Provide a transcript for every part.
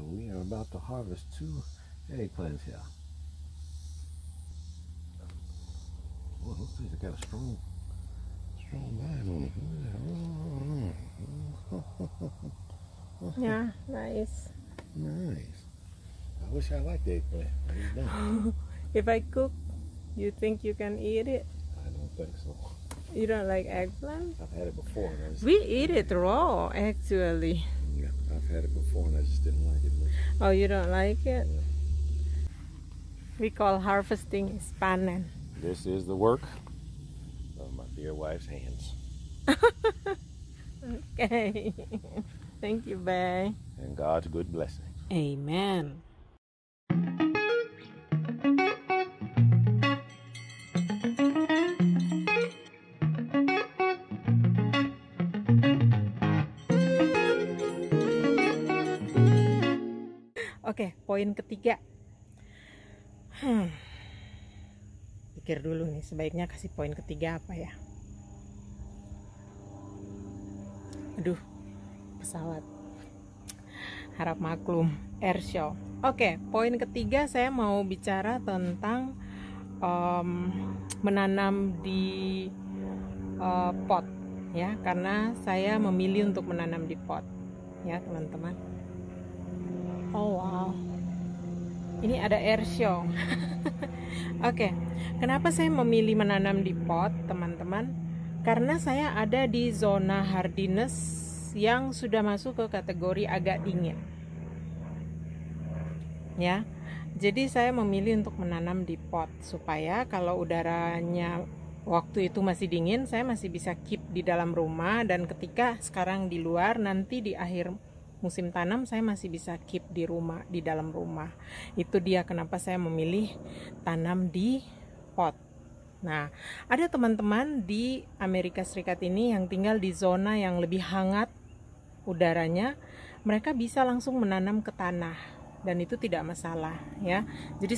So we are about to harvest 2 eggplants here. Oh, those things have got a strong vibe on them. Yeah, nice. Nice. I wish I liked eggplant. I just don't. If I cook, you think you can eat it? I don't think so. You don't like eggplant? I've had it before. And I just, We eat it raw, actually. yeah, I've had it before and I just didn't like it much. Oh, you don't like it? Yeah. We call harvesting is panen. This is the work of my dear wife's hands. Okay. Thank you, Bay. And God's good blessing. Amen. Oke, poin ketiga. Pikir dulu nih, sebaiknya kasih poin ketiga apa ya? Aduh, pesawat. Harap maklum, airshow. Oke, poin ketiga saya mau bicara tentang menanam di pot, ya, karena saya memilih untuk menanam di pot, ya teman-teman. Oh wow, ini ada airshow. Oke, kenapa saya memilih menanam di pot, teman-teman? Karena saya ada di zona hardiness yang sudah masuk ke kategori agak dingin. Ya, jadi saya memilih untuk menanam di pot supaya kalau udaranya waktu itu masih dingin, saya masih bisa keep di dalam rumah, dan ketika sekarang di luar, nanti di akhir musim tanam saya masih bisa keep di rumah, di dalam rumah. Itu dia kenapa saya memilih tanam di pot. Nah, ada teman-teman di Amerika Serikat ini yang tinggal di zona yang lebih hangat udaranya, mereka bisa langsung menanam ke tanah dan itu tidak masalah, ya. Jadi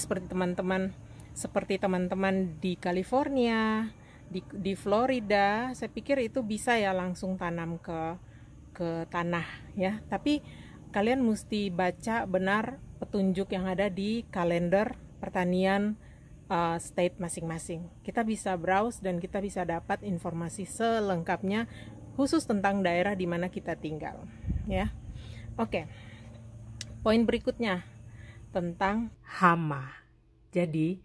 seperti teman-teman di California, di Florida, saya pikir itu bisa ya langsung tanam ke tanah, ya. Tapi kalian mesti baca benar petunjuk yang ada di kalender pertanian state masing-masing. Kita bisa browse dan kita bisa dapat informasi selengkapnya khusus tentang daerah di mana kita tinggal, ya. Oke. Poin berikutnya tentang hama. Jadi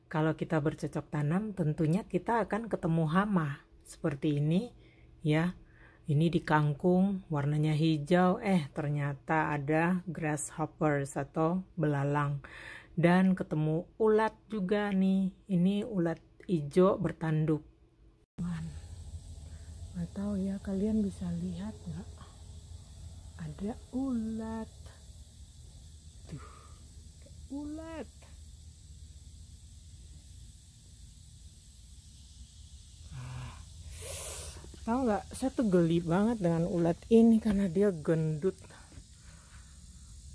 kalau kita bercocok tanam, tentunya kita akan ketemu hama seperti ini, ya. Ini di kangkung warnanya hijau, ternyata ada grasshoppers atau belalang. Dan ketemu ulat juga nih. Ini ulat hijau bertanduk. Nggak tahu ya, kalian bisa lihat nggak? Ada ulat. Tuh, ulat. Tahu nggak, saya tuh geli banget dengan ulat ini karena dia gendut.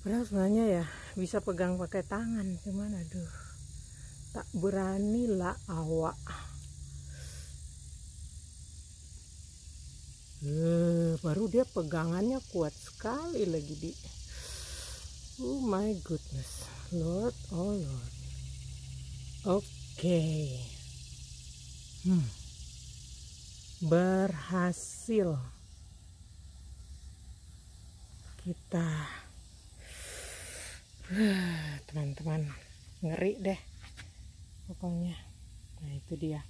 Padahal sebenarnya ya bisa pegang pakai tangan, cuman aduh, tak berani lah awak. Baru dia pegangannya kuat sekali lagi di. Oh my goodness, Lord, oh Lord. Oke. Berhasil kita, teman-teman, ngeri deh pokoknya. Nah itu dia,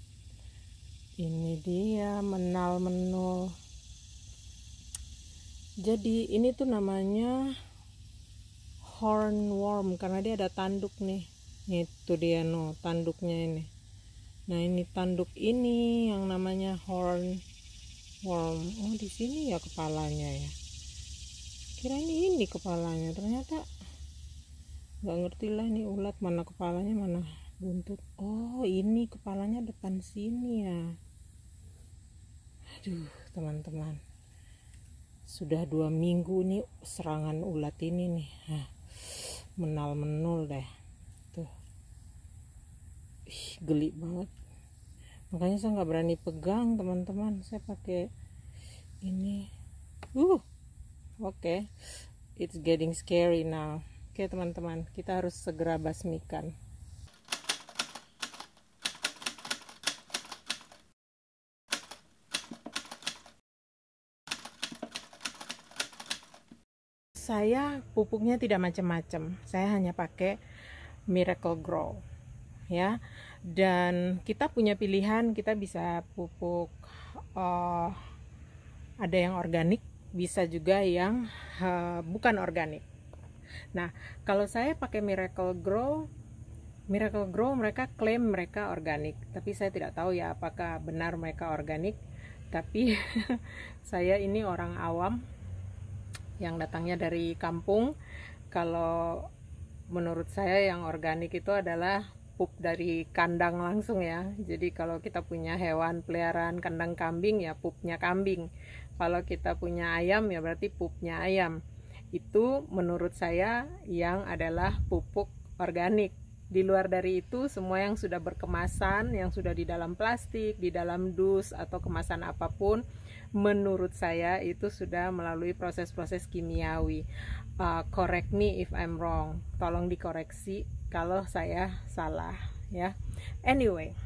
ini dia menal-menul. Jadi ini tuh namanya hornworm karena dia ada tanduk nih. Itu dia tanduknya ini. Nah ini tanduk ini yang namanya hornworm. Oh di sini ya kepalanya ya. Kira ini kepalanya, ternyata nggak ngerti lah ini ulat mana kepalanya mana buntut. Oh ini kepalanya depan sini ya. Aduh teman-teman, sudah 2 minggu nih serangan ulat ini nih. Menal-menul deh tuh. Geli banget, makanya saya nggak berani pegang teman-teman. Saya pakai ini. Oke. it's getting scary now. Oke teman-teman, kita harus segera basmikan. Saya pupuknya tidak macam-macam, saya hanya pakai Miracle-Gro ya. Dan kita punya pilihan, kita bisa pupuk ada yang organik, bisa juga yang bukan organik. Nah, kalau saya pakai Miracle-Gro mereka klaim mereka organik, tapi saya tidak tahu ya apakah benar mereka organik. Tapi saya ini orang awam yang datangnya dari kampung. Kalau menurut saya yang organik itu adalah pup dari kandang langsung ya. Jadi kalau kita punya hewan peliharaan kandang kambing ya pupnya kambing. Kalau kita punya ayam ya berarti pupnya ayam. Itu menurut saya yang adalah pupuk organik. Di luar dari itu semua yang sudah berkemasan, yang sudah di dalam plastik, di dalam dus atau kemasan apapun, menurut saya itu sudah melalui proses-proses kimiawi. Correct me if I'm wrong, tolong dikoreksi kalau saya salah ya. Anyway,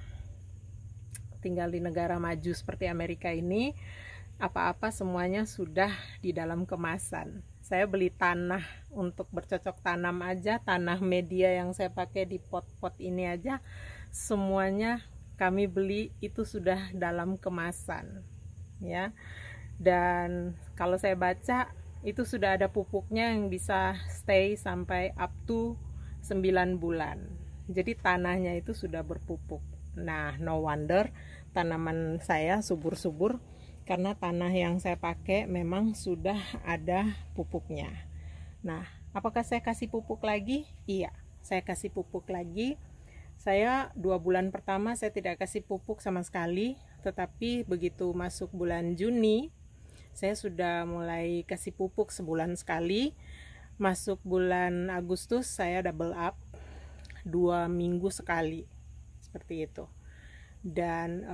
tinggal di negara maju seperti Amerika ini, apa-apa semuanya sudah di dalam kemasan. Saya beli tanah untuk bercocok tanam aja, tanah media yang saya pakai di pot-pot ini aja, semuanya kami beli itu sudah dalam kemasan ya. Dan kalau saya baca itu sudah ada pupuknya yang bisa stay sampai up to 9 bulan. Jadi tanahnya itu sudah berpupuk. Nah, no wonder tanaman saya subur-subur, karena tanah yang saya pakai memang sudah ada pupuknya. Nah, apakah saya kasih pupuk lagi? Iya, saya kasih pupuk lagi. Saya 2 bulan pertama saya tidak kasih pupuk sama sekali, tetapi begitu masuk bulan Juni, saya sudah mulai kasih pupuk sebulan sekali. Masuk bulan Agustus saya double up, 2 minggu sekali, seperti itu. Dan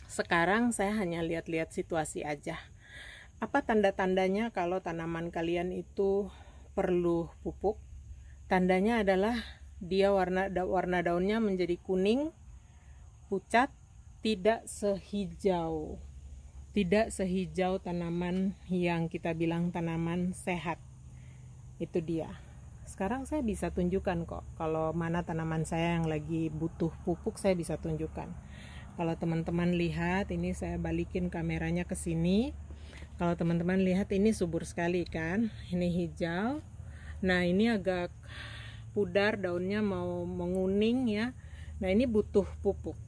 sekarang saya hanya lihat-lihat situasi aja. Apa tanda-tandanya kalau tanaman kalian itu perlu pupuk? Tandanya adalah dia warna daunnya menjadi kuning, pucat, tidak sehijau tanaman yang kita bilang tanaman sehat. Itu dia. Sekarang saya bisa tunjukkan kok kalau mana tanaman saya yang lagi butuh pupuk, saya bisa tunjukkan. Kalau teman-teman lihat, ini saya balikin kameranya ke sini. Kalau teman-teman lihat ini subur sekali kan, ini hijau. Nah, ini agak pudar, daunnya mau menguning ya. Nah, ini butuh pupuk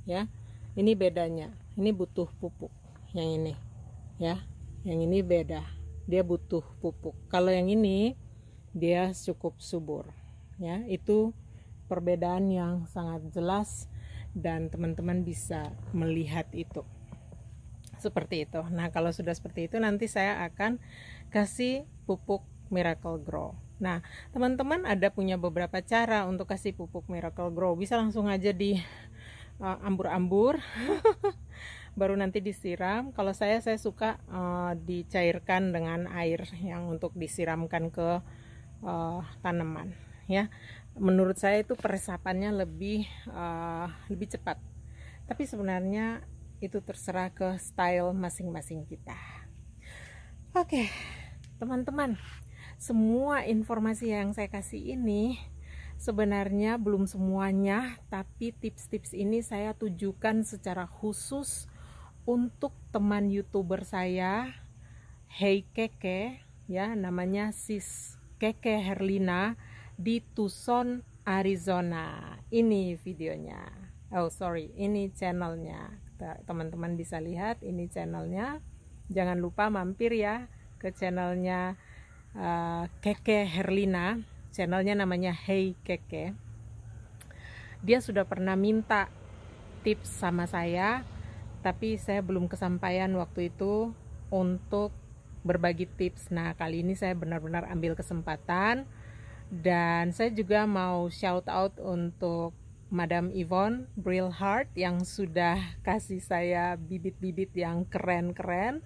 ya. Ini bedanya, ini butuh pupuk. Yang ini ya, yang ini beda, dia butuh pupuk. Kalau yang ini dia cukup subur ya. Itu perbedaan yang sangat jelas dan teman-teman bisa melihat itu seperti itu. Nah, kalau sudah seperti itu nanti saya akan kasih pupuk Miracle-Gro. Nah, teman-teman ada punya beberapa cara untuk kasih pupuk Miracle-Gro. Bisa langsung aja di ambur-ambur baru nanti disiram. Kalau saya suka dicairkan dengan air yang untuk disiramkan ke tanaman ya. Menurut saya itu peresapannya lebih cepat. Tapi sebenarnya itu terserah ke style masing-masing kita. Oke, teman-teman, semua informasi yang saya kasih ini sebenarnya belum semuanya, tapi tips-tips ini saya tujukan secara khusus untuk teman YouTuber saya, Hey Keke ya, namanya Sis Keke Herlina di Tucson, Arizona. Ini videonya. Oh sorry, ini channelnya. Teman-teman bisa lihat ini channelnya. Jangan lupa mampir ya ke channelnya Keke Herlina. Channelnya namanya Hey Keke. Dia sudah pernah minta tips sama saya, tapi saya belum kesampaian waktu itu untuk berbagi tips. Nah, kali ini saya benar-benar ambil kesempatan. Dan saya juga mau shout out untuk Madam Yvonne Brilhart yang sudah kasih saya bibit-bibit yang keren-keren.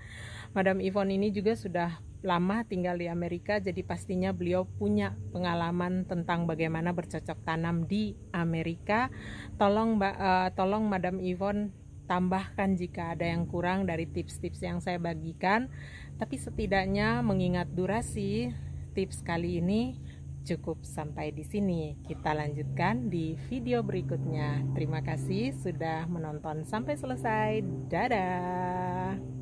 Madam Yvonne ini juga sudah lama tinggal di Amerika, jadi pastinya beliau punya pengalaman tentang bagaimana bercocok tanam di Amerika. Tolong Madam Yvonne tambahkan jika ada yang kurang dari tips-tips yang saya bagikan. Tapi setidaknya mengingat durasi, tips kali ini cukup sampai di sini. Kita lanjutkan di video berikutnya. Terima kasih sudah menonton sampai selesai. Dadah.